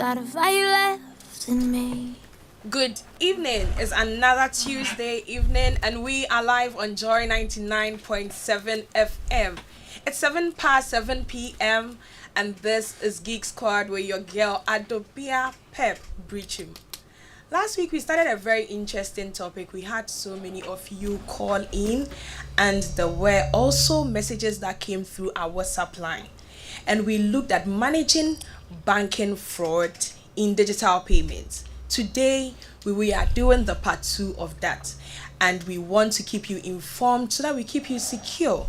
lot of fire left in me. Good evening. It's another Tuesday evening, and we are live on Joy 99.7 FM. It's 7 past 7 p.m., and this is Geek Squad with your girl Adobia Pep Biritwum. Last week we started a very interesting topic. We had so many of you call in, and there were also messages that came through our WhatsApp line. And we looked at managing banking fraud in digital payments. Today, we are doing the part 2 of that, and we want to keep you informed so that we keep you secure.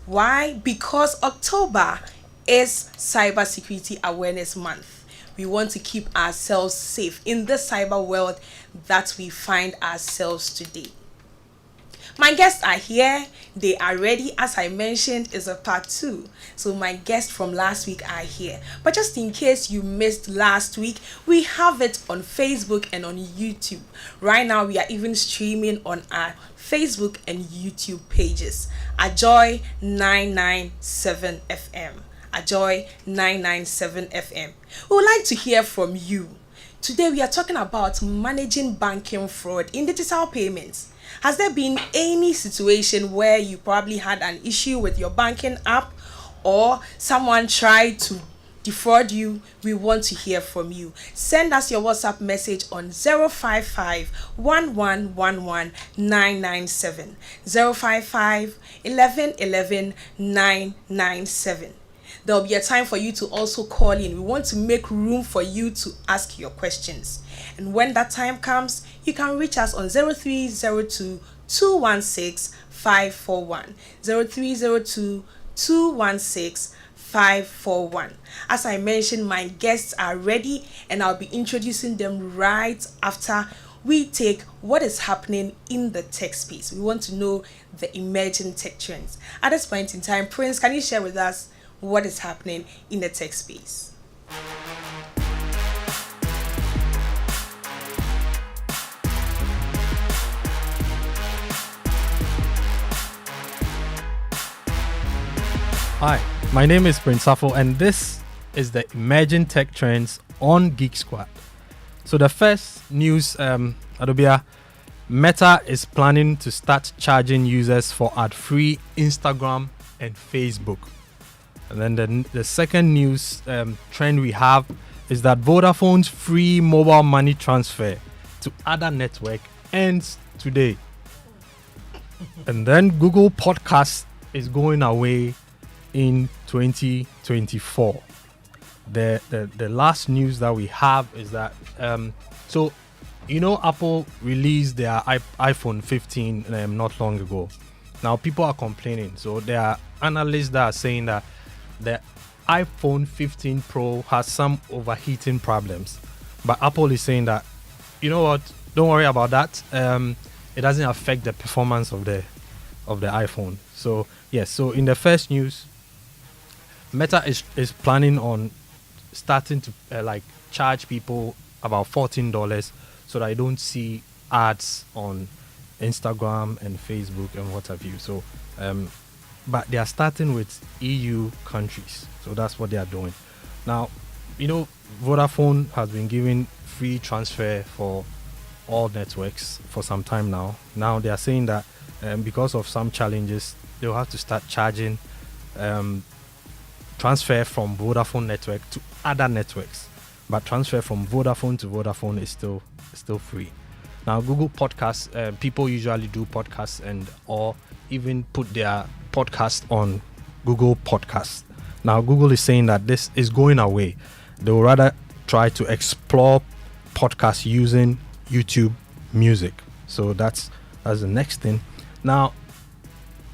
Why? Because October is Cybersecurity Awareness Month. We want to keep ourselves safe in the cyber world that we find ourselves today. My guests are here. They are ready. As I mentioned, is a part 2. So my guests from last week are here. But just in case you missed last week, we have it on Facebook and on YouTube. Right now, we are even streaming on our Facebook and YouTube pages. Ajoy 997 FM. Ajoy 997 FM. We would like to hear from you. Today, we are talking about managing banking fraud in digital payments. Has there been any situation where you probably had an issue with your banking app or someone tried to defraud you? We want to hear from you. Send us your WhatsApp message on 055 1111 997 055 1111 997. There'll be a time for you to also call in. We want to make room for you to ask your questions. And when that time comes, you can reach us on 0302 216 541. 0302 216 541. As I mentioned, my guests are ready, and I'll be introducing them right after we take what is happening in the tech space. We want to know the emerging tech trends. At this point in time, Prince, can you share with us what is happening in the tech space? Hi, my name is Prince Safo, and this is the Emerging Tech Trends on Geek Squad. So the first news, Adobia, Meta is planning to start charging users for ad-free Instagram and Facebook. And then the second news trend we have is that Vodafone's free mobile money transfer to other network ends today. And then Google Podcast is going away in 2024. The last news that we have is that Apple released their iPhone 15 not long ago. Now people are complaining. So there are analysts that are saying that the iPhone 15 Pro has some overheating problems, but Apple is saying that, you know what, don't worry about that. It doesn't affect the performance of the iPhone. So yes, so in the first news, Meta is planning on starting to charge people about $14 so that I don't see ads on Instagram and Facebook and what have you. So but they are starting with EU countries. So that's what they are doing. Now, Vodafone has been giving free transfer for all networks for some time now. Now they are saying that because of some challenges, they'll have to start charging transfer from Vodafone network to other networks. But transfer from Vodafone to Vodafone is still free. Now, Google Podcasts, people usually do podcasts or even put their podcast on Google Podcasts. Now, Google is saying that this is going away. They will rather try to explore podcasts using YouTube Music. So that's the next thing. Now,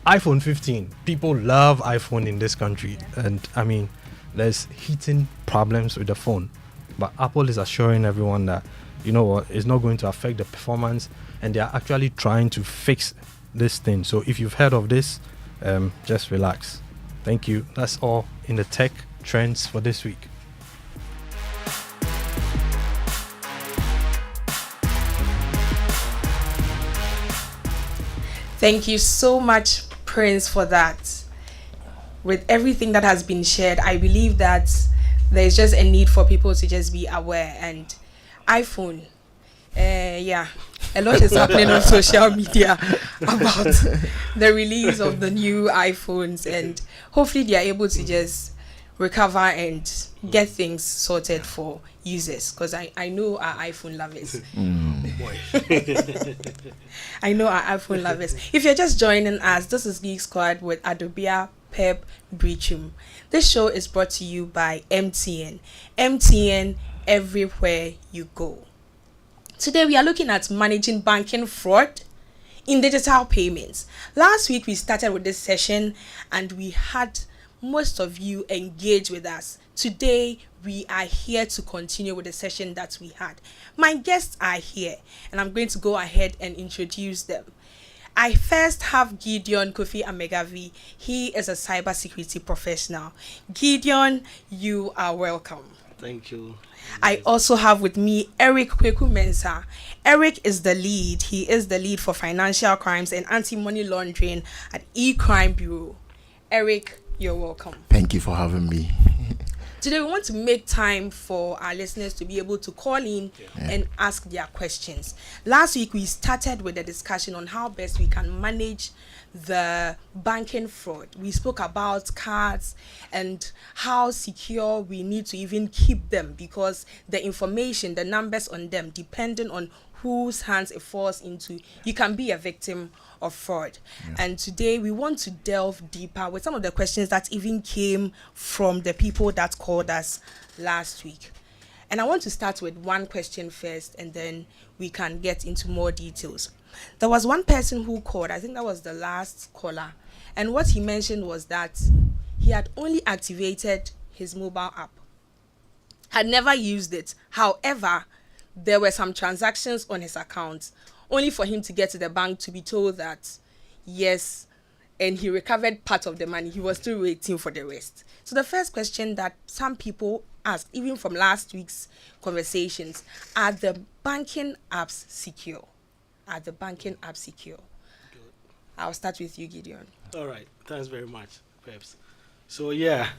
iPhone 15. People love iPhone in this country. And I mean, there's heating problems with the phone. But Apple is assuring everyone that, you know what, it's not going to affect the performance. And they are actually trying to fix this thing. So if you've heard of this, just relax. Thank you. That's all in the tech trends for this week. Thank you so much, Prince, for that. With everything that has been shared, I believe that there's just a need for people to just be aware. And iPhone, yeah, a lot is happening on social media about the release of the new iPhones, and hopefully they are able to just recover and get things sorted for users, because I know our iPhone lovers. I know our iPhone lovers. If you're just joining us, this is Geek Squad with Adobia, Pep, Biritwum. This show is brought to you by MTN. MTN everywhere you go. Today we are looking at managing banking fraud in digital payments. Last week we started with this session and we had most of you engage with us. Today we are here to continue with the session that we had. My guests are here and I'm going to go ahead and introduce them. I first have Gideon Kofi Amegavi. He is a cybersecurity professional. Gideon, you are welcome. Thank you. I also have with me Eric Kweku Mensah. Eric is the lead. He is the lead for financial crimes and anti-money laundering at E-Crime Bureau. Eric, you're welcome. Thank you for having me. Today we want to make time for our listeners to be able to call in and ask their questions. Last week we started with a discussion on how best we can manage the banking fraud. We spoke about cards and how secure we need to even keep them, because the information, the numbers on them, depending on whose hands it falls into, you can be a victim of fraud. And today we want to delve deeper with some of the questions that even came from the people that called us last week. And I want to start with one question first, and then we can get into more details. There was one person who called, I think that was the last caller, and what he mentioned was that he had only activated his mobile app, had never used it. However, there were some transactions on his account, only for him to get to the bank to be told that yes, and he recovered part of the money. He was still waiting for the rest. So the first question that some people asked, even from last week's conversations, are the banking apps secure? Are the banking apps secure? Good. I'll start with you, Gideon. All right. Thanks very much, Peps. So, yeah,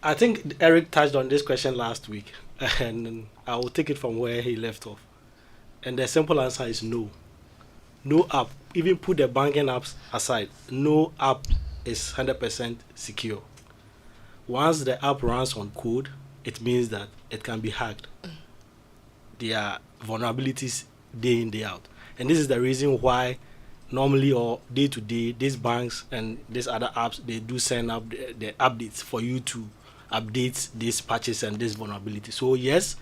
I think Eric touched on this question last week, and I will take it from where he left off. And the simple answer is no. No app, even put the banking apps aside, no app is 100% secure. Once the app runs on code, it means that it can be hacked. There are vulnerabilities day in, day out. And this is the reason why normally or day to day, these banks and these other apps, they do send up the updates for you to update these patches and this vulnerability. So yes,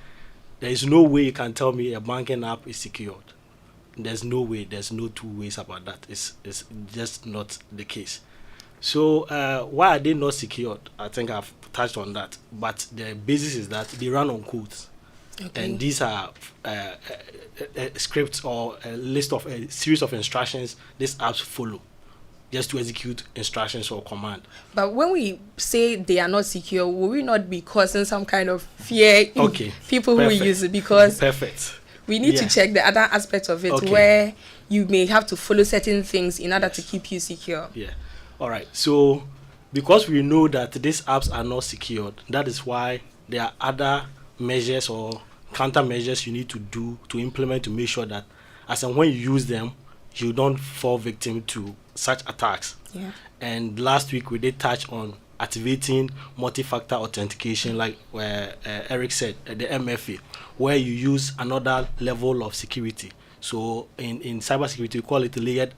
there is no way you can tell me a banking app is secured. There's no way. There's no two ways about that. It's just not the case. So why are they not secured? I think I've touched on that. But the basis is that they run on codes. Okay. And these are scripts or a list of a series of instructions these apps follow just to execute instructions or command. But when we say they are not secure, will we not be causing some kind of fear in people who use it? Because we need to check the other aspect of it, where you may have to follow certain things in order to keep you secure. Yeah. All right. So because we know that these apps are not secured, that is why there are other measures or countermeasures you need to do to implement to make sure that as and when you use them, you don't fall victim to such attacks. Yeah. And last week we did touch on activating multi-factor authentication, like where Eric said, the MFA, where you use another level of security. So in cybersecurity, we call it layered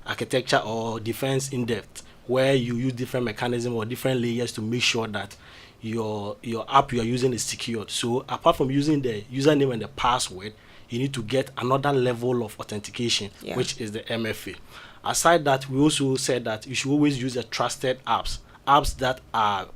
architecture or defense in depth, where you use different mechanisms or different layers to make sure that your app you are using is secured. So apart from using the username and the password, you need to get another level of authentication, which is the MFA. Aside that, we also said that you should always use a trusted apps that are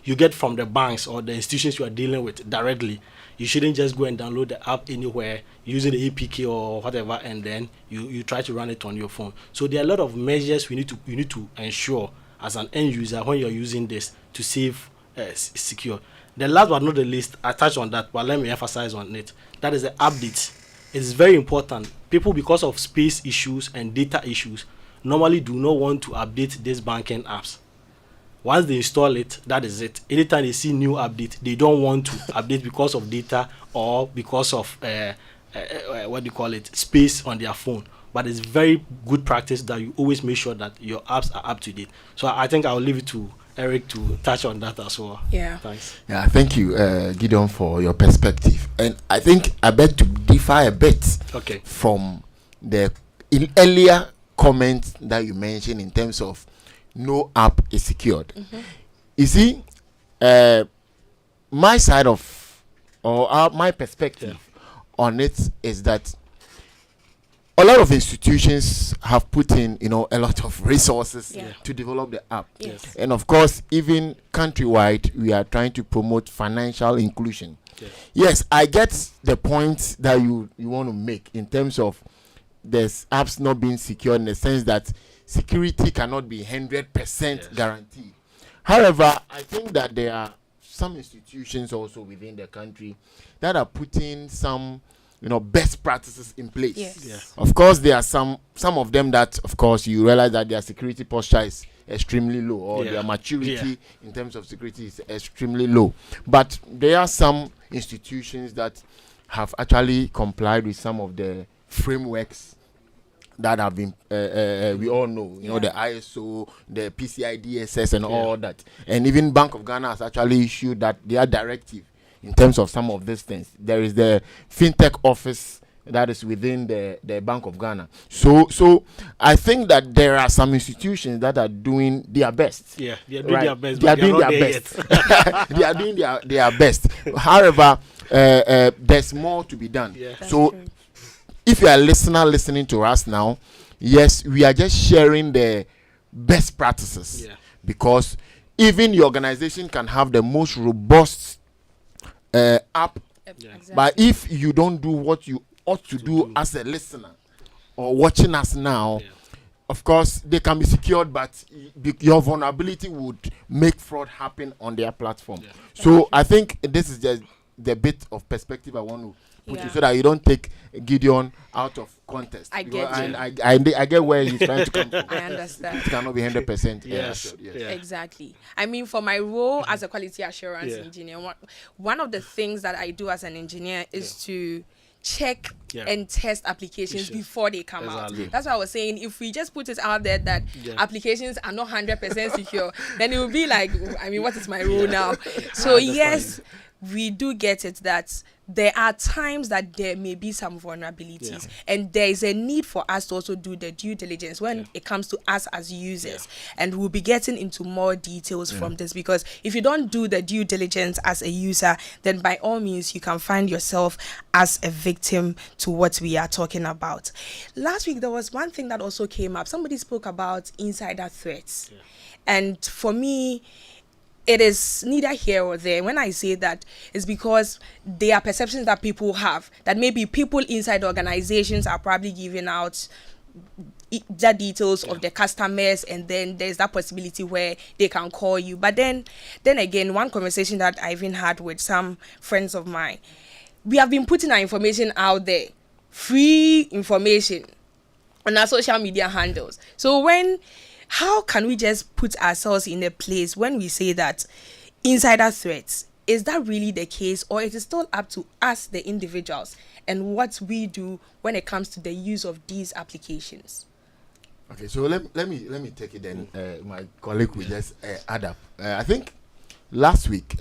you get from the banks or the institutions you are dealing with directly. You shouldn't just go and download the app anywhere using the APK or whatever, and then you try to run it on your phone. So there are a lot of measures you need to ensure as an end user when you're using this to save secure. The last but not the least, I touched on that, but let me emphasize on it. That is the update. It's very important. People, because of space issues and data issues, normally do not want to update these banking apps. Once they install it, that is it. Anytime they see new update, they don't want to update because of data or because of what do you call it, space on their phone. But it's very good practice that you always make sure that your apps are up to date. So I think I'll leave it to Eric to touch on that as well. Yeah. Thanks. Yeah, thank you, Gideon, for your perspective. And I think I beg to differ a bit Okay. from the earlier comment that you mentioned in terms of no app is secured. You see, my side of, or my perspective on it is that a lot of institutions have put in, a lot of resources to develop the app. Yes. And of course, even countrywide, we are trying to promote financial inclusion. Yes, I get the point that you want to make in terms of there's apps not being secured, in the sense that security cannot be 100% guaranteed. However, I think that there are some institutions also within the country that are putting some best practices in place. Yes. Yeah. Of course, there are some of them that, of course, you realize that their security posture is extremely low, or their maturity in terms of security is extremely low. But there are some institutions that have actually complied with some of the frameworks that have been we all know, the ISO, the PCI DSS, and all that. And even Bank of Ghana has actually issued that their directive in terms of some of these things. There is the fintech office that is within the Bank of Ghana. So I think that there are some institutions that are doing their best. Yeah, they are doing their best. They are doing their best. They are doing their best. However, there's more to be done. Yeah. So if you are listening to us now, yes, we are just sharing the best practices. Yeah. Because even your organization can have the most robust app, Exactly. but if you don't do what you ought to do as a listener or watching us now, of course they can be secured, but your vulnerability would make fraud happen on their platform. So I think this is just the bit of perspective I want to put you, so that you don't take Gideon out of context. I get you. And I get where he's trying to come from. I understand. It cannot be 100%. Yes. Yes. Yeah. Exactly. I mean, for my role as a quality assurance engineer, one of the things that I do as an engineer is to check and test applications before they come out. That's why I was saying, if we just put it out there that applications are not 100% secure, then it will be like, I mean, what is my role now? So yes, we do get it that there are times that there may be some vulnerabilities, and there is a need for us to also do the due diligence when it comes to us as users. And we'll be getting into more details from this, because if you don't do the due diligence as a user, then by all means you can find yourself as a victim to what we are talking about. Last week there was one thing that also came up. Somebody spoke about insider threats, and for me, it is neither here or there. When I say that, it's because there are perceptions that people have, that maybe people inside organizations are probably giving out the details of the customers, and then there's that possibility where they can call you. But then again, one conversation that I even had with some friends of mine, we have been putting our information out there, free information on our social media handles. So how can we just put ourselves in a place when we say that insider threats, is that really the case, or is it still up to us, the individuals, and what we do when it comes to the use of these applications? Okay, so let me take it then. My colleague will just add up. I think last week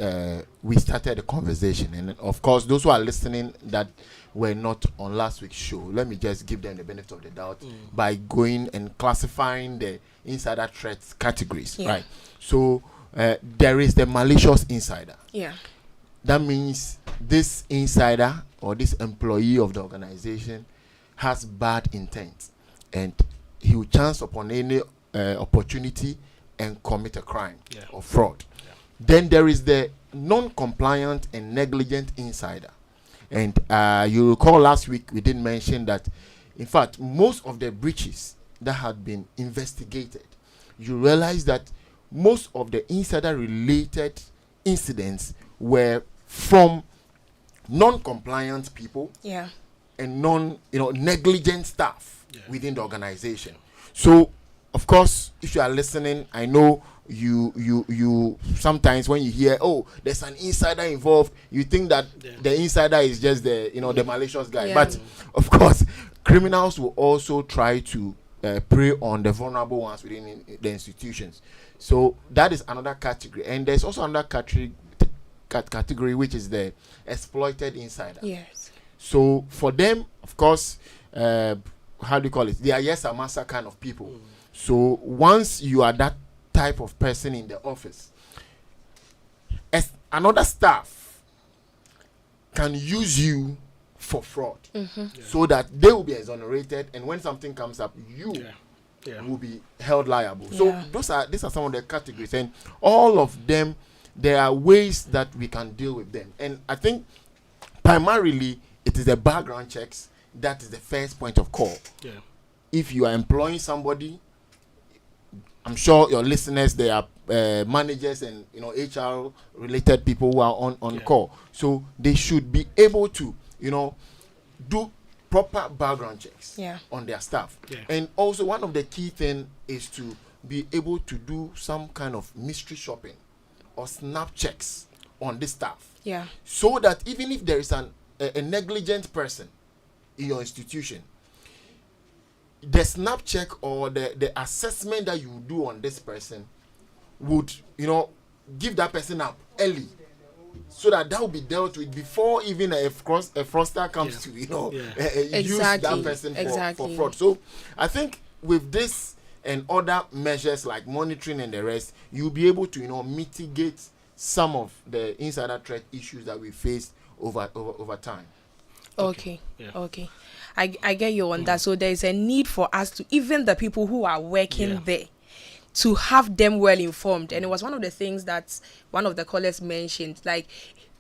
we started a conversation, and of course those who are listening that were not on last week's show, let me just give them the benefit of the doubt by going and classifying the insider threats categories, right? So there is the malicious insider. That means this insider or this employee of the organization has bad intent, and he will chance upon any opportunity and commit a crime or fraud. Then there is the non-compliant and negligent insider. And you recall last week we did mention that, in fact, most of the breaches that had been investigated, you realize that most of the insider-related incidents were from non-compliant people and negligent staff within the organization. So of course, if you are listening, I know you sometimes when you hear, oh, there's an insider involved, you think that the insider is just the the malicious guy. Yeah. But of course, criminals will also try to prey on the vulnerable ones within the institutions. So that is another category, and there's also another category which is the exploited insider. Yes. So for them, of course, how do you call it? They are yes a massa kind of people. So once you are that type of person in the office, as another staff can use you for fraud, so that they will be exonerated, and when something comes up, you will be held liable. So these are some of the categories, and all of them, there are ways that we can deal with them. And I think primarily it is the background checks that is the first point of call. Yeah. If you are employing somebody, I'm sure your listeners, they are managers and HR related people who are on call. So they should be able to do proper background checks on their staff. Yeah. And also one of the key things is to be able to do some kind of mystery shopping or snap checks on the staff. Yeah. So that even if there is a negligent person in your institution, the snap check or the assessment that you do on this person would give that person up early, so that will be dealt with before even a fraudster comes to use that person for fraud. So I think with this and other measures like monitoring and the rest, you'll be able to mitigate some of the insider threat issues that we faced over time. Okay. Yeah. Okay. I get you on that. So there is a need for us to, even the people who are working there, to have them well informed. And it was one of the things that one of the callers mentioned, like,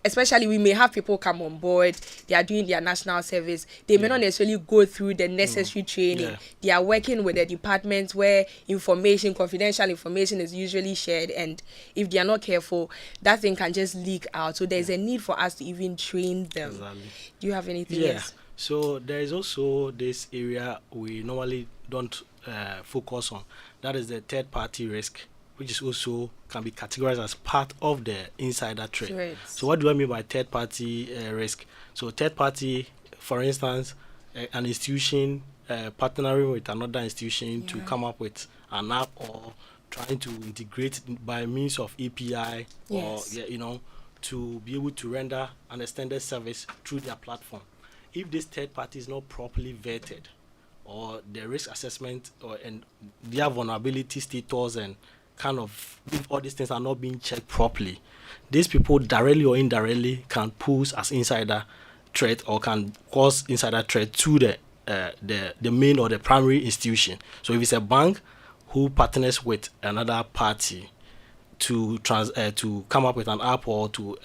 especially we may have people come on board, they are doing their national service, they may not necessarily go through the necessary training. They are working with the departments where confidential information is usually shared, and if they are not careful, that thing can just leak out. So there's a need for us to even train them. Exactly. Do you have anything else? So there is also this area we normally don't focus on. That is the third party risk, which is also can be categorized as part of the insider threat. Threats. So what do I mean by third party risk? So third party, for instance, an institution partnering with another institution to come up with an app, or trying to integrate by means of API, or to be able to render an extended service through their platform. If this third party is not properly vetted, or the risk assessment and their vulnerability status, and kind of if all these things are not being checked properly, these people directly or indirectly can pose as insider threat, or can cause insider threat to the main or the primary institution. So if it's a bank who partners with another party to come up with an app, or to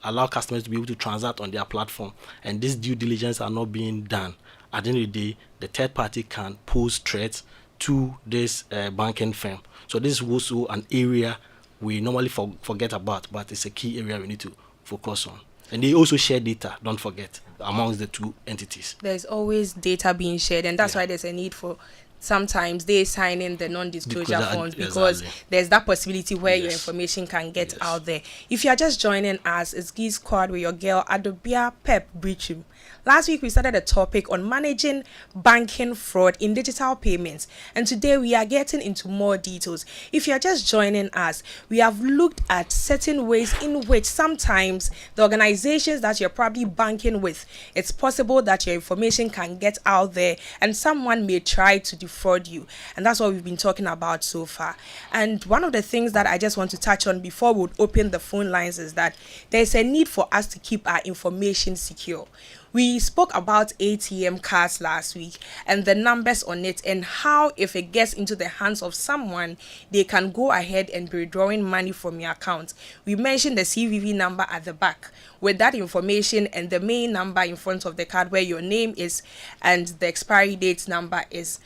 allow customers to be able to transact on their platform, and this due diligence are not being done, at the end of the day, the third party can pose threats to this banking firm. So this is also an area we normally forget about, but it's a key area we need to focus on. And they also share data, don't forget, amongst the two entities. There's always data being shared, and that's why there's a need for sometimes they sign in the non-disclosure forms, because there's that possibility where your information can get out there. If you're just joining us, it's Geek Squad with your girl Adobia Biritwum. Last week we started a topic on managing banking fraud in digital payments, and today we are getting into more details. If you're just joining us, we have looked at certain ways in which sometimes the organizations that you're probably banking with, it's possible that your information can get out there and someone may try to defraud you, and that's what we've been talking about so far. And one of the things that I just want to touch on before we open the phone lines is that there's a need for us to keep our information secure. We spoke about ATM cards last week and the numbers on it, and how if it gets into the hands of someone, they can go ahead and be withdrawing money from your account. We mentioned the CVV number at the back with that information, and the main number in front of the card where your name is and the expiry date number is.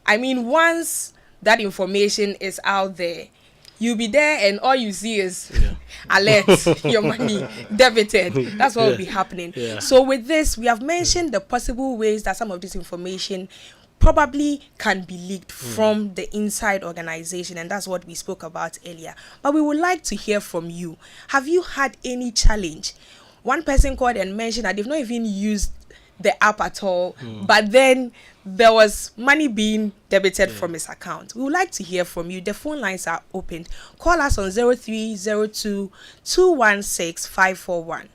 I mean, once that information is out there, you'll be there and all you see is alert, your money debited. That's what will be happening. So with this, we have mentioned the possible ways that some of this information probably can be leaked from the inside organization, and that's what we spoke about earlier. But we would like to hear from you. Have you had any challenge? One person called and mentioned that they've not even used the app at all, but then there was money being debited from his account. We would like to hear from you. The phone lines are open. Call us on 0302 216 541.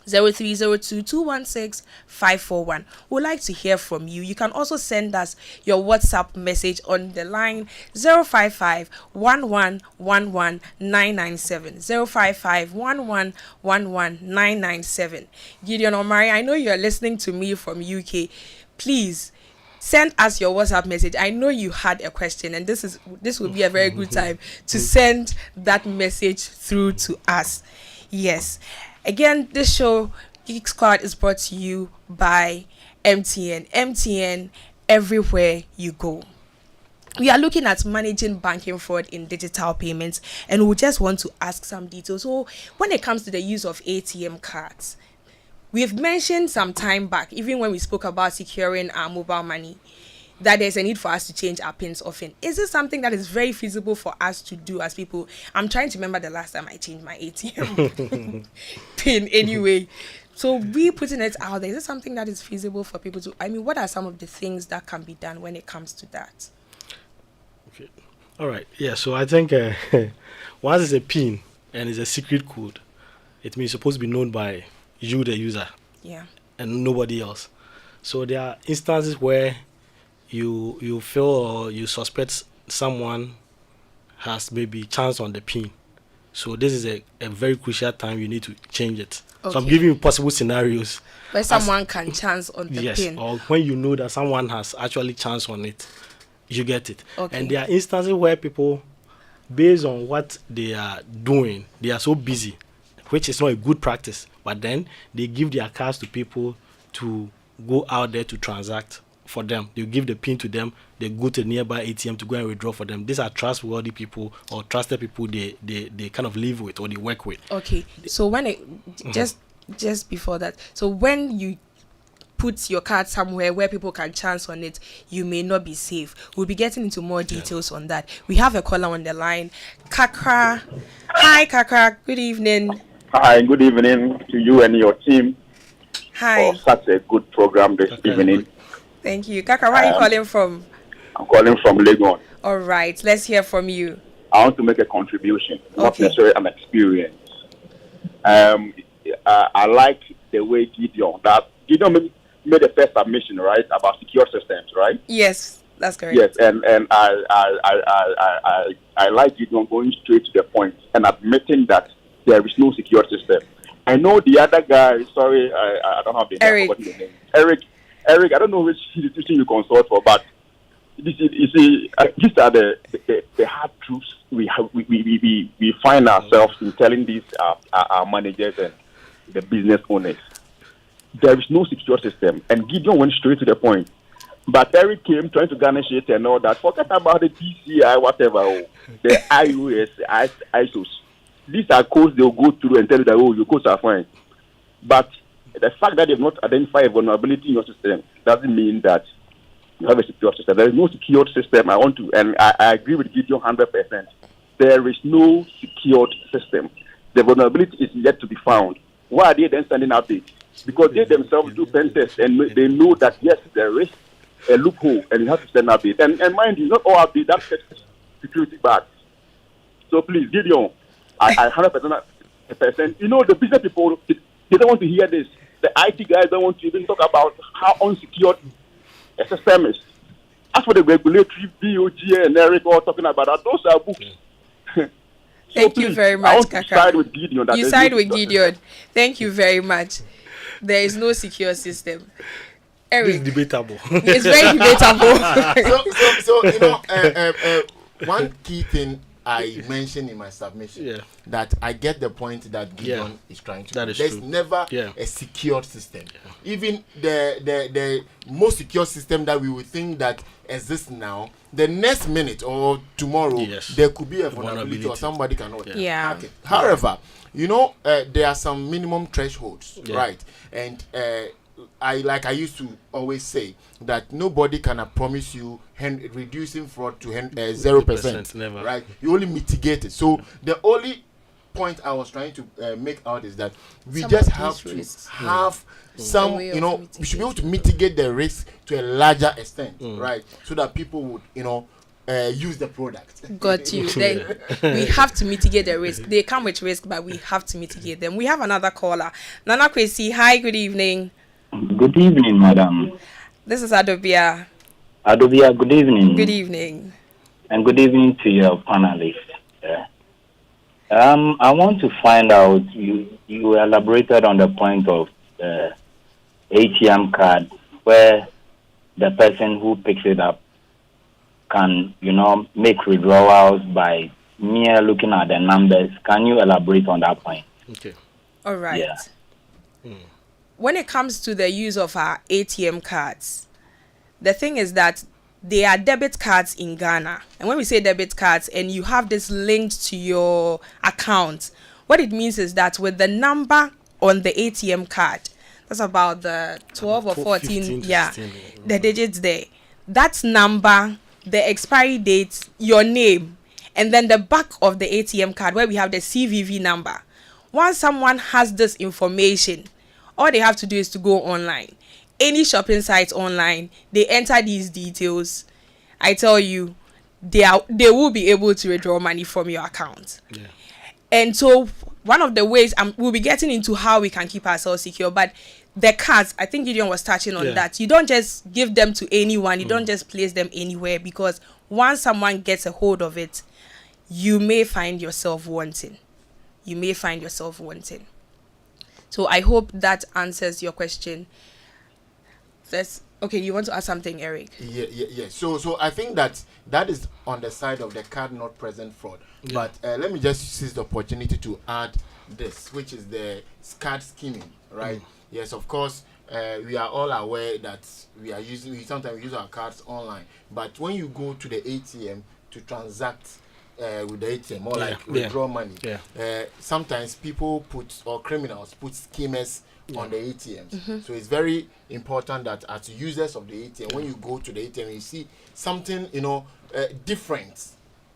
0302 216 541. We would like to hear from you. You can also send us your WhatsApp message on the line 055 1111 997. 055 1111 997. Gideon Omari, I know you're listening to me from UK. Please send us your WhatsApp message. I know you had a question, and this will be a very good time to send that message through to us. Yes. Again, this show, Geek Squad, is brought to you by MTN. MTN, everywhere you go. We are looking at managing banking fraud in digital payments, and we just want to ask some details. So, when it comes to the use of ATM cards, we've mentioned some time back, even when we spoke about securing our mobile money, that there's a need for us to change our pins often. Is this something that is very feasible for us to do as people? I'm trying to remember the last time I changed my ATM pin anyway. So we putting it out there. Is it something that is feasible for people to? I mean, what are some of the things that can be done when it comes to that? Okay. All right. Yeah. So I think once it's a pin and it's a secret code, it means it's supposed to be known by you, the user. Yeah. And nobody else. So there are instances where you feel or you suspect someone has maybe chance on the pin. So this is a very crucial time you need to change it. Okay. So I'm giving you possible scenarios. Where someone can chance on the yes, pin. or when you know that someone has actually chance on it, you get it. Okay. And there are instances where people, based on what they are doing, they are so busy, which is not a good practice, but then they give their cards to people to go out there to transact for them. They give the pin to them, they go to the nearby ATM to go and withdraw for them. These are trustworthy people or trusted people they kind of live with or they work with. Okay. So when it just before that, so when you put your card somewhere where people can chance on it, you may not be safe. We'll be getting into more details on that. We have a caller on the line. Kakra. Hi Kakra, good evening. Hi, good evening to you and your team. Hi. For such a good program this evening. Thank you. Kakra, where are you calling from? I'm calling from Legon. All right, let's hear from you. I want to make a contribution, not Okay. necessarily an experience. I like the way Gideon made the first submission, right, about secure systems, right? Yes, that's correct. Yes, and I like Gideon going straight to the point and admitting that there is no secure system. I know the other guy. Sorry, I don't have the name. Eric. I've forgotten the name. Eric. I don't know which institution you consult for, but you see, these are the hard truths we find ourselves in telling these our managers and the business owners. There is no secure system, and Gideon went straight to the point. But Eric came trying to garnish it and all that. Forget about the PCI, whatever, the iOS, ISOs. These are codes they'll go through and tell you that, oh, your codes are fine. But the fact that they've not identified a vulnerability in your system doesn't mean that you have a secure system. There is no secured system. I agree with Gideon 100%. There is no secured system. The vulnerability is yet to be found. Why are they then sending updates? Because they themselves do pen tests and they know that, yes, there is a loophole and you have to send updates. And mind you, not all updates that set security back. So please, Gideon, I 100%. You know, the business people, they don't want to hear this. The IT guys don't want to even talk about how unsecured a system is. As for the regulatory, BOG and Eric all talking about that, those are books. Thank you very much, I want to Kaka. side with Gideon. You side with Gideon. Thank you very much. There is no secure system. Eric, This is debatable. it's very debatable. So you know, one key thing I mentioned in my submission that I get the point that Gideon is trying to. That is There's true. never a secure system. Even the most secure system that we would think that exists now, the next minute or tomorrow there could be a vulnerability or somebody cannot hack it. However, you know, there are some minimum thresholds, right? And I used to always say that nobody can promise you reducing fraud to 0%. Never. Right? You only mitigate it. So the only point I was trying to make out is that we Some just of have these to risks. have A some, way you know, of we should be able to mitigate the risk to a larger extent, right? So that people would, you know, use the product. Got you. Then we have to mitigate the risk. They come with risk, but we have to mitigate them. We have another caller. Nana Kwesi, hi, good evening. Good evening, madam. This is Adobia. Adobia, good evening. Good evening. And good evening to your panelists. Yeah. I want to find out, you elaborated on the point of ATM card where the person who picks it up can, you know, make withdrawals by mere looking at the numbers. Can you elaborate on that point? Okay. All right. Yeah. When it comes to the use of our ATM cards, the thing is that they are debit cards in Ghana. And when we say debit cards and you have this linked to your account, what it means is that with the number on the ATM card, that's about the 12 or 14, 15 to yeah, 16, the digits there. That number, the expiry date, your name, and then the back of the ATM card where we have the CVV number. Once someone has this information, all they have to do is to go online. Any shopping site online, they enter these details. I tell you, they will be able to withdraw money from your account. Yeah. And so one of the ways we'll be getting into how we can keep ourselves secure, but the cards, I think Gideon was touching on that. You don't just give them to anyone. You don't just place them anywhere, because once someone gets a hold of it, you may find yourself wanting. So I hope that answers your question. Okay, you want to ask something, Eric? Yeah. So I think that is on the side of the card not present fraud. Yeah. But let me just seize the opportunity to add this, which is the card skimming, right? Yes, of course, we are all aware that we sometimes use our cards online. But when you go to the ATM to transact with the ATM or like withdraw money, sometimes people criminals put schemers on the ATMs. So it's very important that as users of the ATM, when you go to the ATM, you see something, you know, different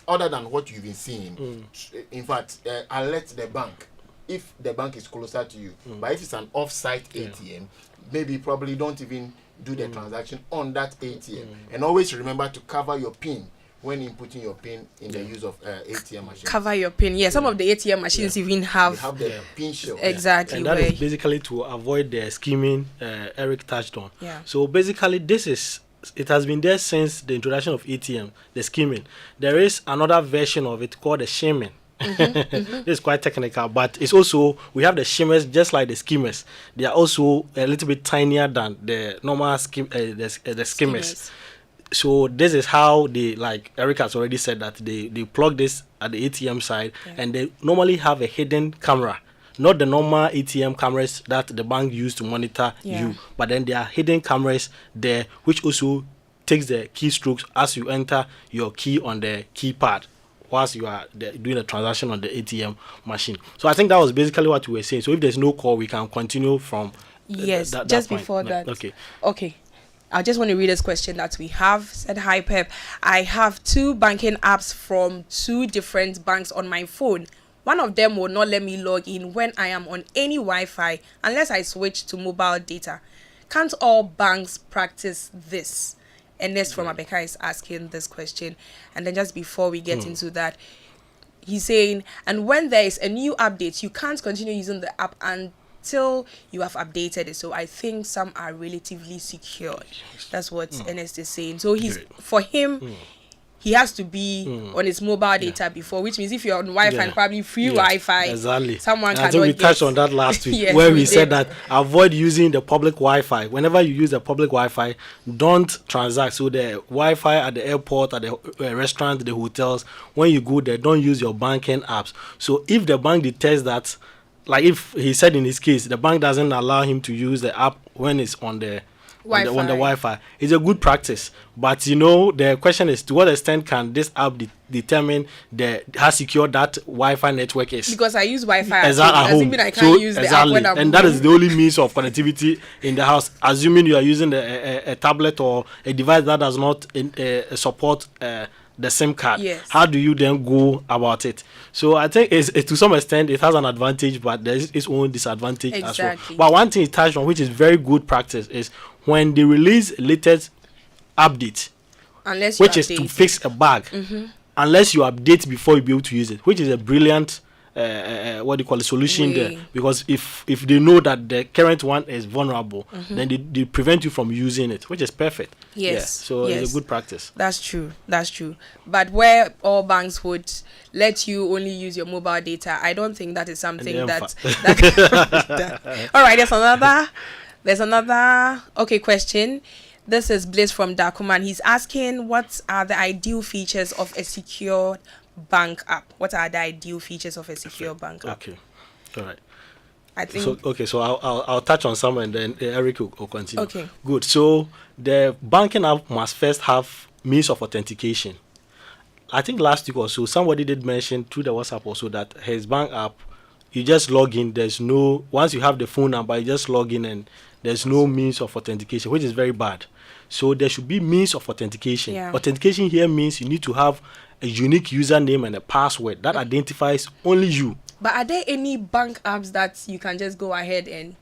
other than what you've been seeing. In fact, alert the bank if the bank is closer to you. But if it's an off-site ATM, maybe probably don't even do the transaction on that ATM. And always remember to cover your PIN when inputting your PIN in the use of ATM machines. Cover your PIN. Yeah, some of the ATM machines even have the PIN shell. Exactly. And that is basically to avoid the scheming Eric touched on. Yeah. So basically, it has been there since the introduction of ATM, the scheming. There is another version of it called the shaming. This is quite technical, but it's also, we have the shimmers just like the skimmers. They are also a little bit tinier than the normal the skimmers. So this is how they, like Eric has already said, that they plug this at the ATM side, and they normally have a hidden camera. Not the normal ATM cameras that the bank use to monitor you, but then there are hidden cameras there which also takes the keystrokes as you enter your key on the keypad whilst you are doing a transaction on the ATM machine. So I think that was basically what we were saying. So if there's no call, we can continue from that just point. before that. Okay. I just want to read this question that we have. Said, hi Pep, I have 2 banking apps from 2 different banks on my phone. One of them will not let me log in when I am on any Wi-Fi unless I switch to mobile data. Can't all banks practice this? And this from Abeka is asking this question. And then just before we get into that, he's saying, and when there is a new update, you can't continue using the app until you have updated it. So I think some are relatively secure. That's what Ernest is saying. So for him, he has to be on his mobile data before, which means if you're on Wi-Fi and probably free Wi-Fi, exactly. Someone I think we touched on that last week, Yes, where we said did. that avoid using the public Wi-Fi. Whenever you use the public Wi-Fi, don't transact. So the Wi-Fi at the airport, at the restaurant, the hotels, when you go there, don't use your banking apps. So if the bank detects that, like if he said in his case, the bank doesn't allow him to use the app when it's on the on the Wi-Fi. Wi-Fi. It's a good practice, but you know the question is to what extent can this app determine how secure that Wi-Fi network is? Because I use Wi-Fi Exactly, at home. Assuming I can't use the app when I'm and that is the only means of connectivity in the house. Assuming you are using a tablet or a device that does not support the SIM card. Yes. How do you then go about it? So I think it's to some extent it has an advantage, but there is its own disadvantage as well. But one thing it touched on, which is very good practice, is when they release latest update, which is to fix a bug, unless you update before you be able to use it, which is a brilliant solution there, because if they know that the current one is vulnerable, then they prevent you from using it, which is perfect. So it's a good practice. That's true. But where all banks would let you only use your mobile data, I don't think that is something that all right, there's another question. This is Bliss from Dakuman. He's asking, what are the ideal features of a secure bank app? What are the ideal features of a secure bank app? Okay, all right. I think so. I'll touch on some and then Eric will continue. Okay, good. So the banking app must first have means of authentication. I think last week or so somebody did mention through the WhatsApp also that his bank app, you just log in. There's no, once you have the phone number, you just log in and there's no means of authentication, which is very bad. So there should be means of authentication. Authentication here means you need to have a unique username and a password that identifies only you. But are there any bank apps that you can just go ahead and,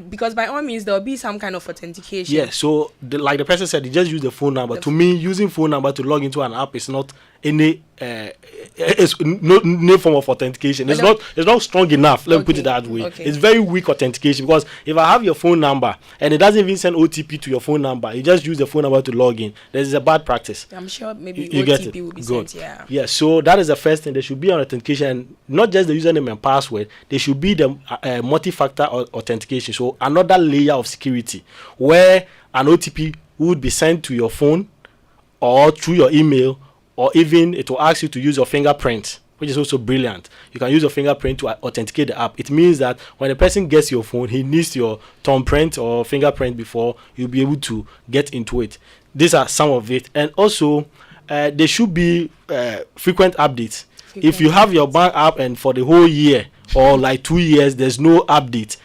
because by all means there will be some kind of authentication? Yeah, so like the person said, you just use the phone number. To me, using phone number to log into an app is not any it's no form of authentication. It's not strong enough. Let me put it that way. It's very weak authentication, because if I have your phone number and it doesn't even send OTP to your phone number, you just use the phone number to log in. This is a bad practice. I'm sure maybe you OTP will be sent. Yeah. So that is the first thing. There should be an authentication, not just the username and password. There should be the multi-factor authentication. So another layer of security where an OTP would be sent to your phone or through your email, or even it will ask you to use your fingerprint, which is also brilliant. You can use your fingerprint to authenticate the app. It means that when a person gets your phone, he needs your thumbprint or fingerprint before you'll be able to get into it. These are some of it. And also, there should be frequent updates. If you have your bank app and for the whole year or like 2 years, there's no update,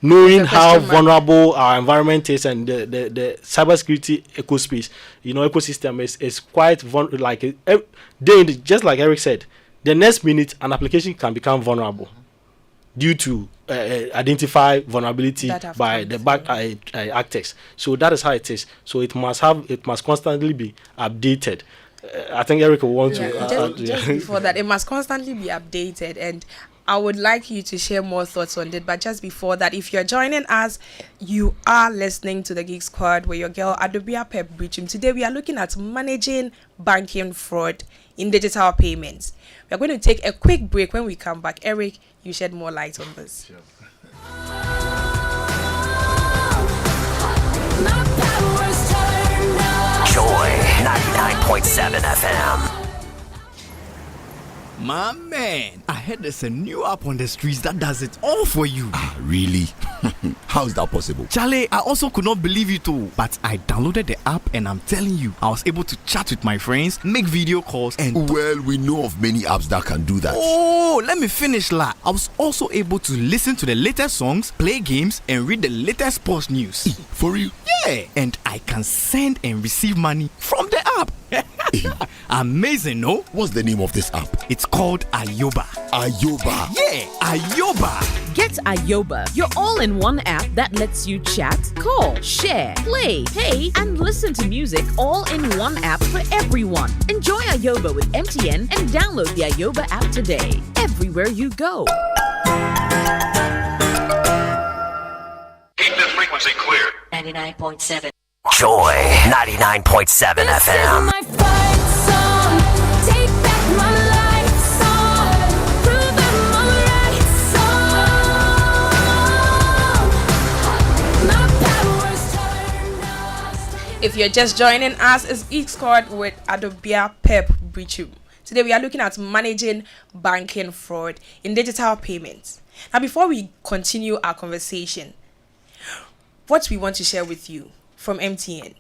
knowing how vulnerable our environment is and the cybersecurity ecosystem is quite just like Eric said, the next minute an application can become vulnerable due to identify vulnerability by the back actors. So that is how it is. So it must constantly be updated. I think Eric will want to just before that, it must constantly be updated, and I would like you to share more thoughts on it. But just before that, if you're joining us, you are listening to the Geek Squad with your girl Adobia Pep Biritwum. Today we are looking at managing banking fraud in digital payments. We are going to take a quick break. When we come back, Eric, you shed more light on this. Sure. Joy 99.7 FM. My man, I heard there's a new app on the streets that does it all for you. Ah, really? How is that possible? Charlie, I also could not believe it too. But I downloaded the app and I'm telling you, I was able to chat with my friends, make video calls and... Well, we know of many apps that can do that. Oh, let me finish, la. I was also able to listen to the latest songs, play games and read the latest sports news. For real? Yeah, and I can send and receive money from the app. Amazing, no? What's the name of this app? It's called Ayoba. Ayoba? Yeah, Ayoba. Get Ayoba, your all-in-one app that lets you chat, call, share, play, pay, and listen to music all in one app for everyone. Enjoy Ayoba with MTN and download the Ayoba app today. Everywhere you go. Keep this frequency clear. 99.7. Joy 99.7 FM. My fight song. Take back my life song. Prove I'm alright song. My power's turned off. If you're just joining us, it's Geek Squad with Adobia Pep Biritwum. Today we are looking at managing banking fraud in digital payments. Now, before we continue our conversation, what we want to share with you, from MTN.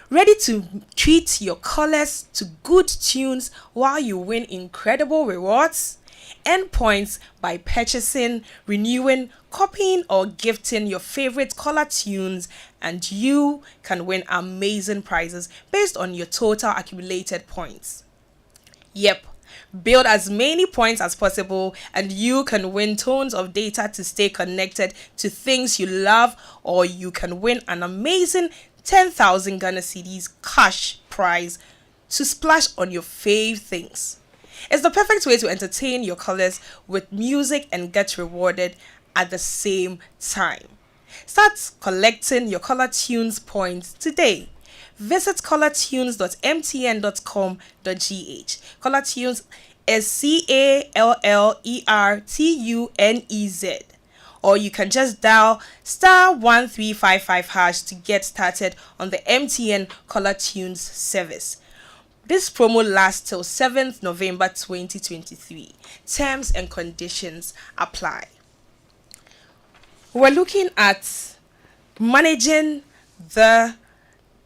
Ready to treat your callers to good tunes while you win incredible rewards? Earn points by purchasing, renewing, copying, or gifting your favorite caller tunes, and you can win amazing prizes based on your total accumulated points. Yep. Build as many points as possible and you can win tons of data to stay connected to things you love, or you can win an amazing 10,000 Ghana cedis cash prize to splash on your fave things. It's the perfect way to entertain your callers with music and get rewarded at the same time. Start collecting your caller tunes points today. Visit colortunes.mtn.com.gh. Caller Tunes is CALLERTUNEZ. Or you can just dial *1355# to get started on the MTN Caller Tunes service. This promo lasts till 7th November 2023. Terms and conditions apply. We're looking at managing the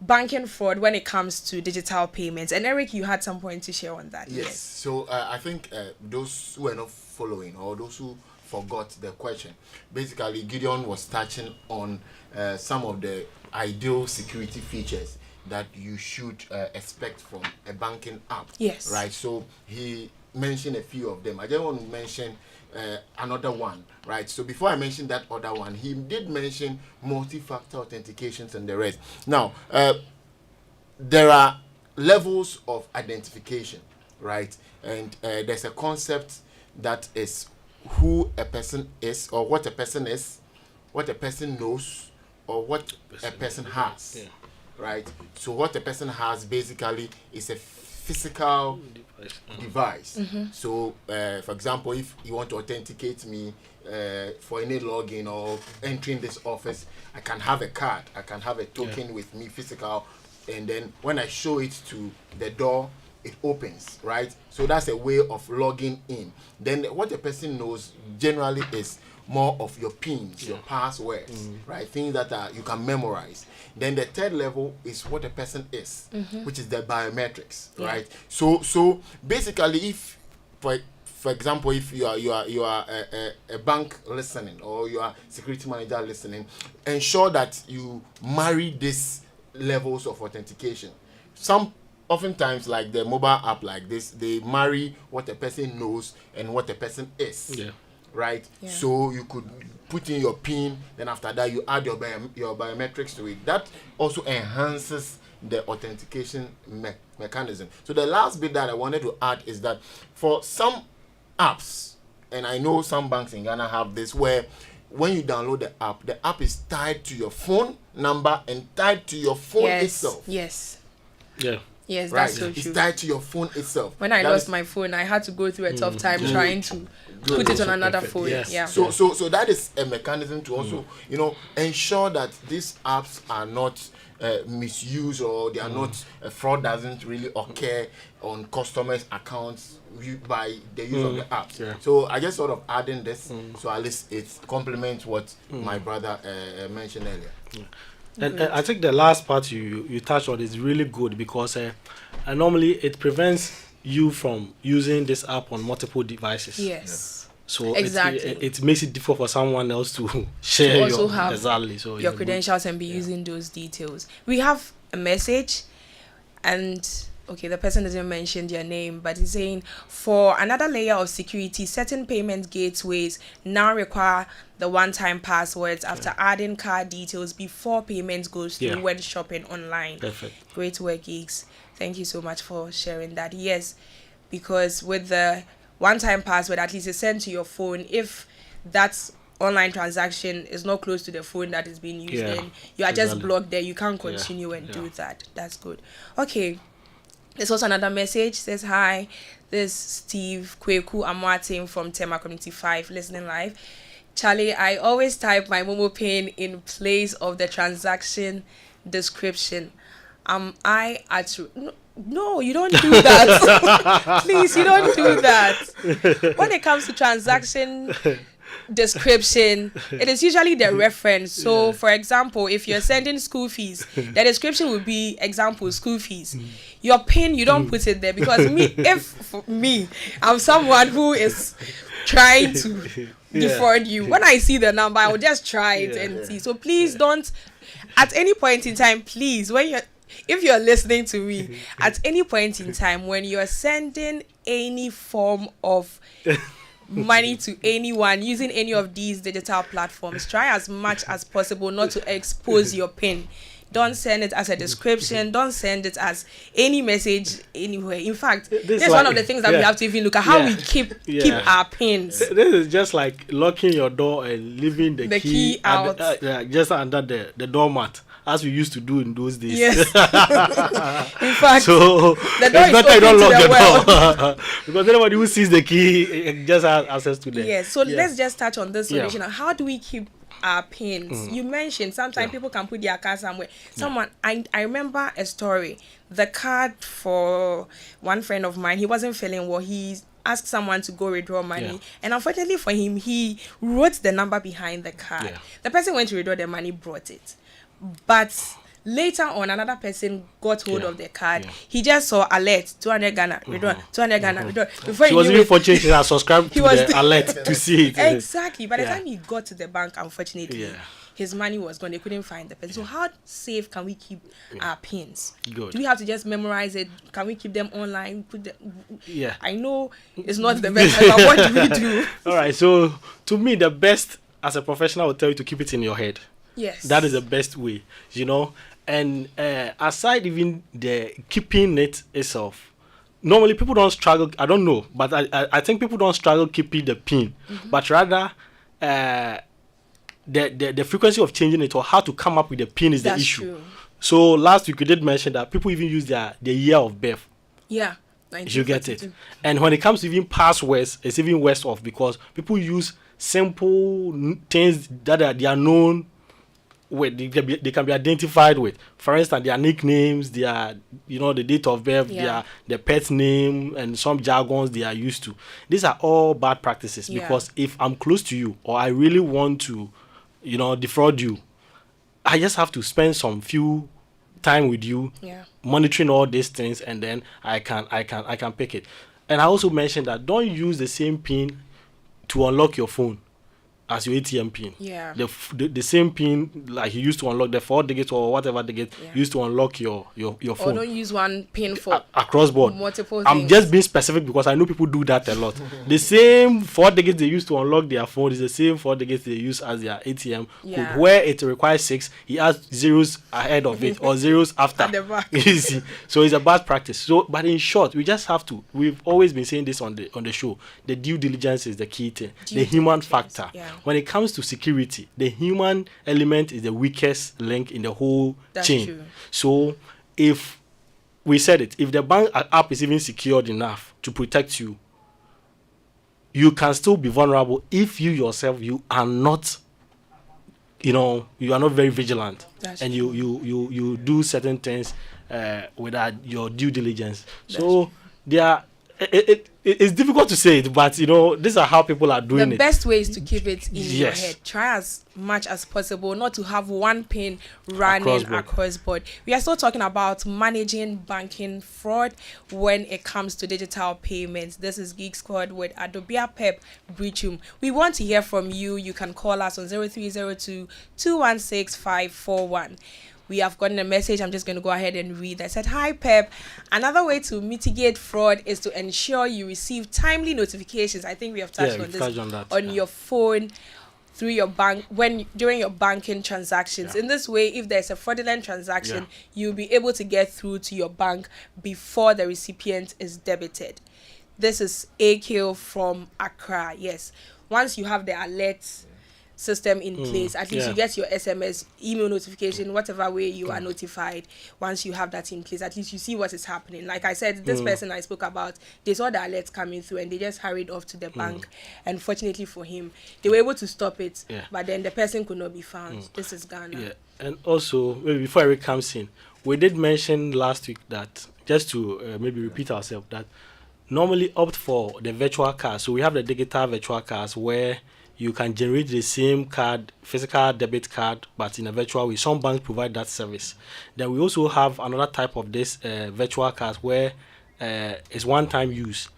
banking fraud when it comes to digital payments. And Eric, you had some point to share on that. Yes. So I think those who are not following, or those who forgot the question, basically Gideon was touching on some of the ideal security features that you should expect from a banking app. Yes. Right. So he mentioned a few of them. I just want to mention another one, right? So before I mention that other one, he did mention multi-factor authentications and the rest. Now, there are levels of identification, right? And there's a concept that is who a person is, or what a person is, what a person knows, or what a person has, right? So what a person has basically is a physical device. So for example, if you want to authenticate me for any login or entering this office, I can have a card, I can have a token with me, physical, and then when I show it to the door, it opens, right? So that's a way of logging in. Then what a person knows generally is more of your pins, your passwords, right? Things that you can memorize. Then the third level is what a person is, which is the biometrics, right? So basically, if for example, if you are a bank listening, or you are security manager listening, ensure that you marry these levels of authentication. Oftentimes, like the mobile app like this, they marry what a person knows and what a person is. Right? Yeah. So you could put in your PIN, then after that you add your biometrics to it. That also enhances the authentication mechanism. So the last bit that I wanted to add is that for some apps, and I know some banks in Ghana have this, where when you download the app is tied to your phone number and tied to your phone itself. Yes. Yeah. Yes, right. that's so true. It's tied to your phone itself. When I lost my phone, I had to go through a tough time trying to put it on another phone. Yes. Yeah. So that is a mechanism to also, ensure that these apps are not misused, or they are not fraud doesn't really occur on customers' accounts by the use of the apps. Yeah. So I just sort of adding this, so at least it complements what my brother mentioned earlier. And I think the last part you touched on is really good, because normally it prevents you from using this app on multiple devices. Yes. So exactly. it makes it difficult for someone else to share to also have your credentials and be using those details. We have a message, and okay, the person doesn't mention their name, but he's saying, for another layer of security, certain payment gateways now require the one-time passwords after adding card details before payment goes through when shopping online. Perfect. Great work, Geeks. Thank you so much for sharing that. Yes, because with the one-time password, at least it's sent to your phone. If that online transaction is not close to the phone that is being used, then you are just blocked there. You can't continue and do that. That's good. Okay. There's also another message. Says, hi, this is Steve Kweku Amwatim from Tema Community 5, listening live. Charlie, I always type my Momo pin in place of the transaction description. I at no, you don't do that. Please, you don't do that. When it comes to transaction description. It is usually the reference. So, for example, if you're sending school fees, the description will be example school fees. Your PIN, you don't put it there because I'm someone who is trying to defraud you. When I see the number, I will just try it and see. So please don't, at any point in time, please, if you're listening to me, at any point in time, when you're sending any form of money to anyone using any of these digital platforms, try as much as possible not to expose your PIN. Don't send it as a description. Don't send it as any message anywhere. In fact, this is one of the things that we have to even look at, how we keep our pins. This is just like locking your door and leaving the key out just under the doormat, as we used to do in those days. Yes. In fact, so the door it's is better you don't open lock to the the door because anybody who sees the key just has access to them. Yes. So let's just touch on this solution. How do we keep our pins? You mentioned sometimes people can put their card somewhere. I remember a story. The card for one friend of mine, he wasn't feeling well. He asked someone to go withdraw money, and unfortunately for him, he wrote the number behind the card. The person went to withdraw the money, brought it, but later on, another person got hold of the card. He just saw alert 200 Ghana withdraw, 200 Ghana withdraw. Before he was even fortunate to subscribe to the alert to see it. Exactly. By the time he got to the bank, unfortunately, his money was gone. They couldn't find the person. So how safe can we keep our pins? Good. Do we have to just memorize it? Can we keep them online? I know it's not the best, but what do we do? All right. So to me, the best as a professional will tell you to keep it in your head. Yes. That is the best way, And aside even the keeping it itself, normally people don't struggle. I don't know, but I think people don't struggle keeping the pin, but rather the frequency of changing it or how to come up with the pin is the issue. True. So last week we did mention that people even use the year of birth. Yeah. You get it. And when it comes to even passwords, it's even worse off because people use simple things that they are known with, they can be identified with. For instance, their nicknames, their the date of birth, their pet name, and some jargons they are used to. These are all bad practices because if I'm close to you or I really want to, defraud you, I just have to spend some few time with you, monitoring all these things, and then I can pick it. And I also mentioned that don't use the same pin to unlock your phone as your ATM pin. Yeah. The same pin like you used to unlock the 4 digits or whatever digit used to unlock your phone. Or don't use one pin for across board. Multiple things. I'm just being specific because I know people do that a lot. The same 4 digits they used to unlock their phone is the same 4 digits they use as their ATM code. Where it requires 6, he has zeros ahead of it or zeros after. At the back. You see? So it's a bad practice. So, but in short, we just have to. We've always been saying this on the show. The due diligence is the key thing. The human factor. Yeah. When it comes to security, the human element is the weakest link in the whole chain. True. So if we said it, if the bank app is even secured enough to protect you, you can still be vulnerable if you yourself you are not very vigilant. That's and you do certain things without your due diligence. So it's difficult to say it, but these are how people are doing it. The best way is to keep it in your head. Try as much as possible not to have one pin running across board. We are still talking about managing banking fraud when it comes to digital payments. This is Geek Squad with Adobe Pep Biritwum. We want to hear from you. You can call us on 0302 216 541. We have gotten a message. I'm just going to go ahead and read. I said, "Hi, Pep. Another way to mitigate fraud is to ensure you receive timely notifications." I think we have touched on this on your phone through your bank during your banking transactions. In this way, if there's a fraudulent transaction, you'll be able to get through to your bank before the recipient is debited. This is AQ from Accra. Yes. Once you have the alerts system in place, at least you get your SMS, email notification, whatever way you are notified. Once you have that in place, at least you see what is happening. Like I said, this person I spoke about, they saw the alerts coming through and they just hurried off to the bank. And fortunately for him, they were able to stop it, but then the person could not be found. This is Ghana. Yeah. And also, maybe before Eric comes in, we did mention last week that, just to maybe repeat ourselves, that normally opt for the virtual card. So we have the digital virtual cards where you can generate the same card, physical debit card, but in a virtual way. Some banks provide that service. Then we also have another type of this virtual cards where it's one-time use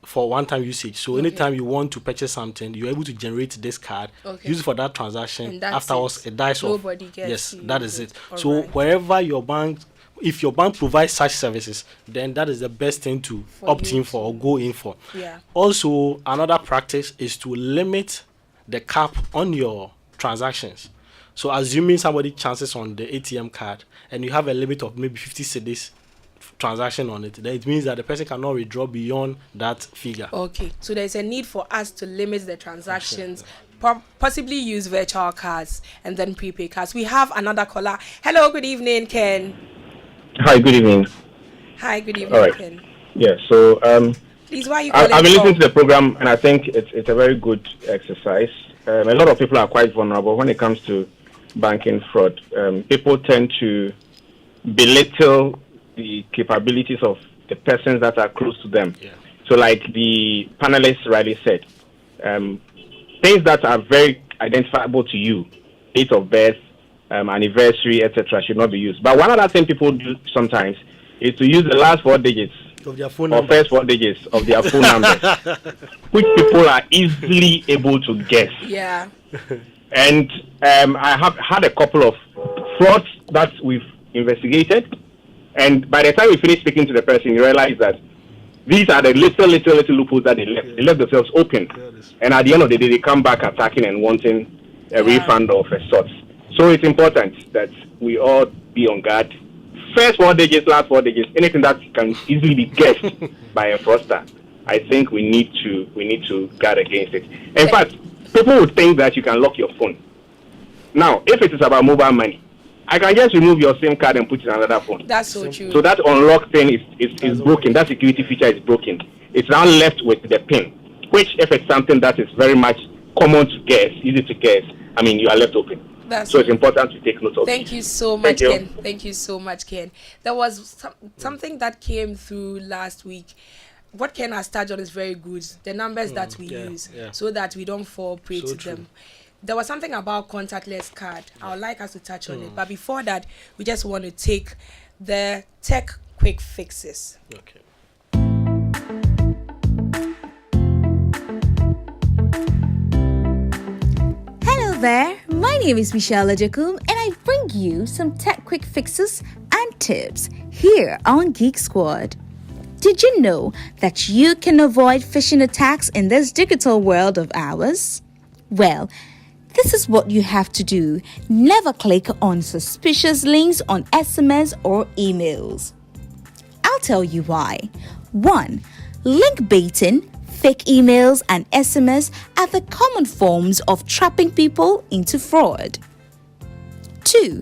for one-time usage. So anytime you want to purchase something, you're able to generate this card, use it for that transaction. Afterwards, it dies off. Nobody gets yes, to that use is it. All So right. wherever your bank, if your bank provides such services, then that is the best thing to opt in for or go in for. Yeah. Also, another practice is to limit the cap on your transactions. So assuming somebody chances on the ATM card and you have a limit of maybe 50 cedis transaction on it, then it means that the person cannot withdraw beyond that figure. Okay, so there's a need for us to limit the transactions, possibly use virtual cards and then prepaid cards. We have another caller. Hello, good evening, Ken. Hi, good evening. Hi, good evening, All right. Ken. Yeah, so Please, why are you I've calling been listening from? to the program, and I think it's a very good exercise. A lot of people are quite vulnerable when it comes to banking fraud. People tend to belittle the capabilities of the persons that are close to them. Yeah. So, like the panelists rightly said, things that are very identifiable to you, date of birth, anniversary, etc., should not be used. But one other thing people do sometimes is to use the last 4 digits Of their phone or number. first 4 digits of their phone numbers, which people are easily able to guess. Yeah. And I have had a couple of frauds that we've investigated. And by the time we finish speaking to the person, you realize that these are the little loopholes that they left. They left themselves open. And at the end of the day, they come back attacking and wanting a refund of a sort. So it's important that we all be on guard. First 4 digits, last 4 digits, anything that can easily be guessed by a fraudster, I think we need to guard against it. In fact, people would think that you can lock your phone. Now, if it is about mobile money, I can just remove your SIM card and put it on another phone. That's so true. So that unlock thing is broken. That security feature is broken. It's now left with the PIN, which if it's something that is very much common to guess, easy to guess, I mean, you are left open. So it's important to take note of. Thank you so much, Thank you. Ken. Thank you so much, Ken. There was something that came through last week. What Ken has touched on is very good. The numbers that we use, so that we don't fall prey to them. There was something about contactless card. I would like us to touch on it. But before that, we just want to take the tech quick fixes. Okay. Hello there, my name is Michelle Ajakum and I bring you some tech quick fixes and tips here on Geek Squad. Did you know that you can avoid phishing attacks in this digital world of ours? Well, this is what you have to do. Never click on suspicious links on SMS or emails. I'll tell you why. 1. Link baiting, fake emails, and SMS are the common forms of trapping people into fraud. 2.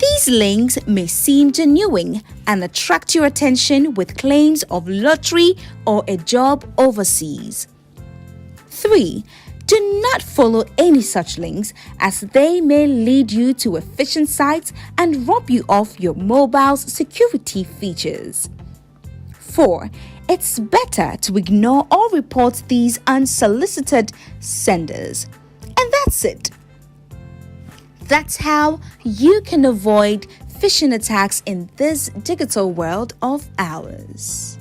These links may seem genuine and attract your attention with claims of lottery or a job overseas. 3. Do not follow any such links as they may lead you to phishing sites and rob you of your mobile's security features. 4. It's better to ignore or report these unsolicited senders. And that's it. That's how you can avoid phishing attacks in this digital world of ours.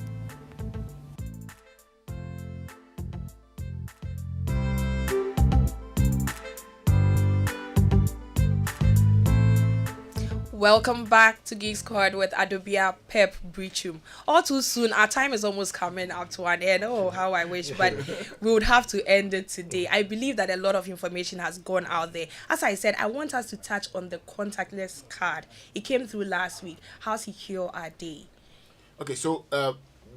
Welcome back to Geek Squad with Adobia Pep Biritwum. All too soon, our time is almost coming up to an end. Oh, how I wish, but we would have to end it today. I believe that a lot of information has gone out there. As I said, I want us to touch on the contactless card. It came through last week. How secure are they? Okay, so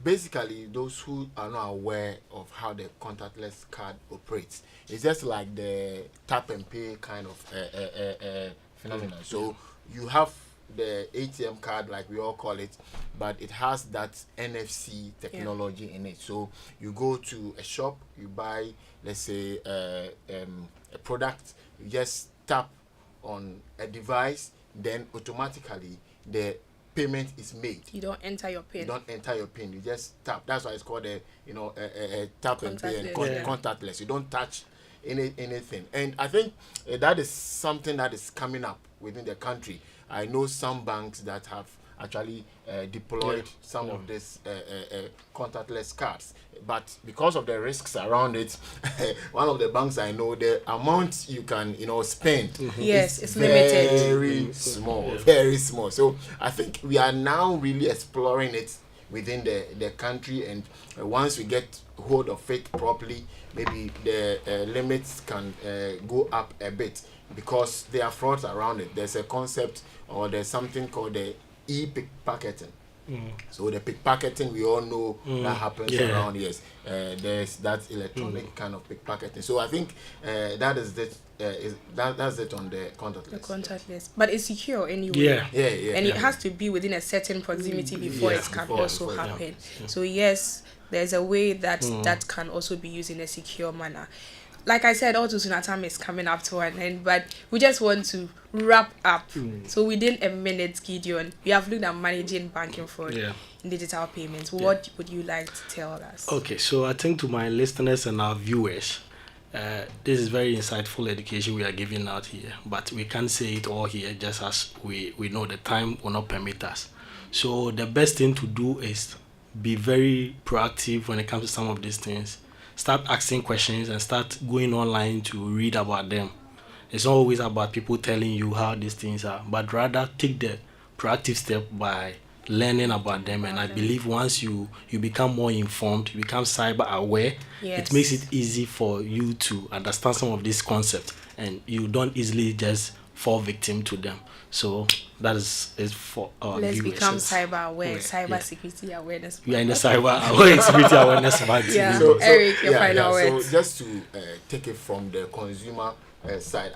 basically, those who are not aware of how the contactless card operates, it's just like the tap and pay kind of phenomenon. So you have the ATM card, like we all call it, but it has that NFC technology in it. So you go to a shop, you buy, let's say, a product, you just tap on a device, then automatically the payment is made. You don't enter your PIN. You don't enter your PIN. You just tap. That's why it's called a tap and pay and contactless. You don't touch anything. And I think that is something that is coming up within the country. I know some banks that have actually deployed some of these contactless cards, but because of the risks around it, one of the banks I know, the amount you can spend yes, is it's limited, very small, very small. So I think we are now really exploring it within the country, and once we get hold of it properly, maybe the limits can go up a bit, because there are frauds around it. There's a concept, or there's something called the pickpocketing. So the pickpocketing, we all know that happens around. Yes, there's that electronic kind of pickpocketing. So I think that is it. That's it on the contactless. The contactless, but it's secure anyway. Yeah. And it has to be within a certain proximity before it can also happen. So yes, there's a way that that can also be used in a secure manner. Like I said, all too soon our time is coming up to an end, but we just want to wrap up. So within a minute, Gideon, we have looked at managing banking fraud in digital payments. What would you like to tell us? Okay, so I think to my listeners and our viewers, this is very insightful education we are giving out here, but we can't say it all here, just as we know the time will not permit us. So the best thing to do is be very proactive when it comes to some of these things. Start asking questions and start going online to read about them. It's not always about people telling you how these things are, but rather take the proactive step by learning about them. And I believe once you become more informed, you become cyber aware, it makes it easy for you to understand some of these concepts, and you don't easily just fall victim to them. So that is for our Let's viewers. become cyber aware, cyber security awareness. We are in the cyber security awareness month. So, Eric, your final words. So just to take it from the consumer side,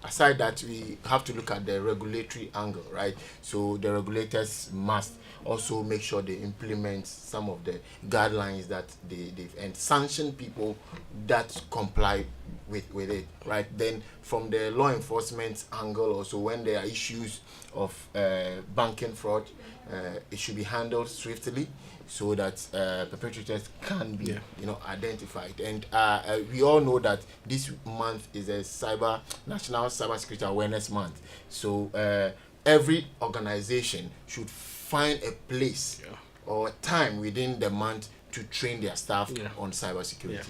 aside that, we have to look at the regulatory angle, right? So the regulators must also make sure they implement some of the guidelines that they've and sanction people that comply with it, right? Then from the law enforcement angle also, when there are issues of banking fraud, it should be handled swiftly so that perpetrators can be identified. And we all know that this month is a National Cybersecurity Awareness Month. So every organization should find a place or a time within the month to train their staff on cybersecurity.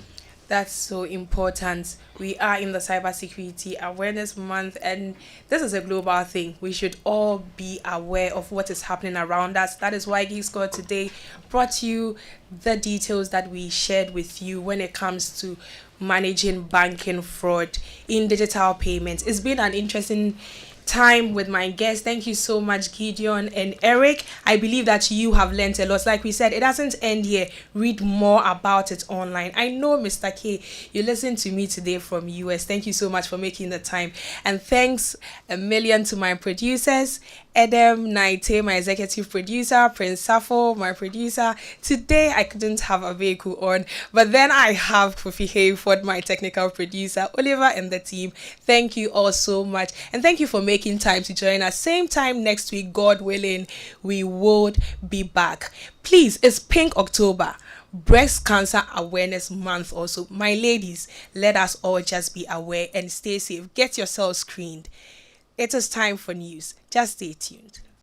That's so important. We are in the Cybersecurity Awareness Month, and this is a global thing. We should all be aware of what is happening around us. That is why Geek Squad today brought you the details that we shared with you when it comes to managing banking fraud in digital payments. It's been an interesting time with my guests. Thank you so much, Gideon and Eric. I believe that you have learned a lot. Like we said, it doesn't end here. Read more about it online. I know, Mr. K, you listened to me today from US. Thank you so much for making the time. And thanks a million to my producers, Edem Naite, my executive producer, Prince Safo, my producer. Today I couldn't have a vehicle on, but then I have Kofi Hayford, my technical producer, Oliver and the team. Thank you all so much, and thank you for making time to join us. Same time next week, God willing, we would be back. Please, it's Pink October, Breast Cancer Awareness Month also. My ladies, let us all just be aware and stay safe. Get yourself screened. It is time for news. Just stay tuned.